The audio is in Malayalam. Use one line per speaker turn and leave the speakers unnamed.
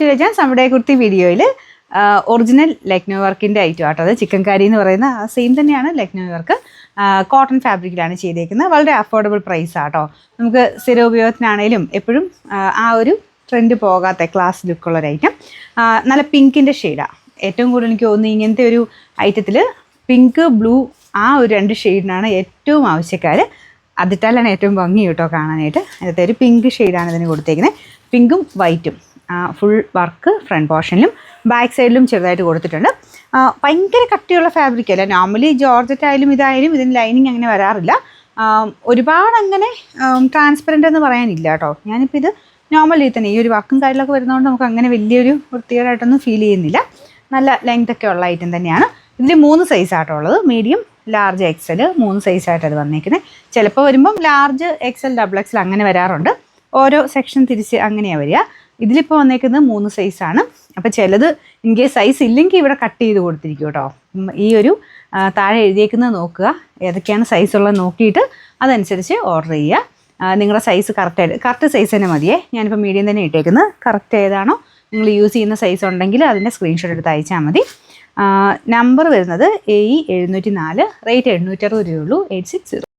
നമ്മുടെ കുർത്തി വീഡിയോയിൽ ഒറിജിനൽ ലക്നോ വർക്കിൻ്റെ ഐറ്റം ആട്ടോ. അത് ചിക്കൻ കാരി എന്ന് പറയുന്ന സെയിം തന്നെയാണ് ലക്നോ വർക്ക്. കോട്ടൺ ഫാബ്രിക്കിലാണ് ചെയ്തേക്കുന്നത്. വളരെ അഫോർഡബിൾ പ്രൈസ് ആട്ടോ. നമുക്ക് സ്ഥിര ഉപയോഗത്തിനാണേലും എപ്പോഴും ആ ഒരു ട്രെൻഡ് പോകാത്ത ക്ലാസ് ലുക്കുള്ളൊരു ഐറ്റം. നല്ല പിങ്കിൻ്റെ ഷെയ്ഡാണ് ഏറ്റവും കൂടുതൽ എനിക്ക് തോന്നുന്നു. ഇങ്ങനത്തെ ഒരു ഐറ്റത്തിൽ പിങ്ക് ബ്ലൂ ആ ഒരു 2 ഷെയ്ഡിനാണ് ഏറ്റവും ആവശ്യക്കാർ. അതിട്ടാലാണ് ഏറ്റവും ഭംഗി കേട്ടോ കാണാനായിട്ട്. അതിനകത്ത് ഒരു പിങ്ക് ഷെയ്ഡാണ് ഇതിന് കൊടുത്തേക്കുന്നത്. പിങ്കും വൈറ്റും ഫുൾ വർക്ക് ഫ്രണ്ട് പോർഷനിലും ബാക്ക് സൈഡിലും ചെറുതായിട്ട് കൊടുത്തിട്ടുണ്ട്. ഭയങ്കര കട്ടിയുള്ള ഫാബ്രിക് അല്ല. നോർമലി ജോർജറ്റ് ആയാലും ഇതായാലും ഇതിന് ലൈനിങ് അങ്ങനെ വരാറില്ല. ഒരുപാട് അങ്ങനെ ട്രാൻസ്പെറൻ്റ് എന്ന് പറയാനില്ല കേട്ടോ. ഞാനിപ്പോൾ ഇത് നോർമലി തന്നെ ഈ ഒരു വർക്കും കാര്യങ്ങളൊക്കെ വരുന്നതുകൊണ്ട് നമുക്ക് അങ്ങനെ വലിയൊരു വൃത്തികേടായിട്ടൊന്നും ഫീൽ ചെയ്യുന്നില്ല. നല്ല ലെങ്ത് ഒക്കെ ഉള്ള ഐറ്റം തന്നെയാണ്. ഇതിൽ 3 സൈസാട്ടോ ഉള്ളത്. മീഡിയം, ലാർജ്, എക്സൽ 3 സൈസായിട്ട് അത് വന്നേക്കുന്നത്. ചിലപ്പോൾ വരുമ്പം ലാർജ്, എക്സൽ, ഡബിൾ എക്സൽ അങ്ങനെ വരാറുണ്ട്. ഓരോ സെക്ഷൻ തിരിച്ച് അങ്ങനെയാണ് വരിക. ഇതിലിപ്പോൾ വന്നേക്കുന്നത് 3 സൈസാണ്. അപ്പോൾ ചിലത് ഇൻ കേസ് സൈസ് ഇല്ലെങ്കിൽ ഇവിടെ കട്ട് ചെയ്ത് കൊടുത്തിരിക്കും കേട്ടോ. ഈ ഒരു താഴെ എഴുതിയേക്കുന്നത് നോക്കുക, ഏതൊക്കെയാണ് സൈസ് ഉള്ളത് നോക്കിയിട്ട് അതനുസരിച്ച് ഓർഡർ ചെയ്യുക. നിങ്ങളുടെ സൈസ് കറക്റ്റ് സൈസ് തന്നെ മതിയേ. ഞാനിപ്പോൾ മീഡിയം തന്നെ ഇട്ടേക്കുന്നത്. കറക്റ്റ് ഏതാണോ നിങ്ങൾ യൂസ് ചെയ്യുന്ന സൈസ് ഉണ്ടെങ്കിൽ അതിൻ്റെ സ്ക്രീൻഷോട്ട് എടുത്ത് അയച്ചാൽ മതി. നമ്പർ വരുന്നത് AE 704, റേറ്റ് 860 രൂപയുള്ളൂ. 860.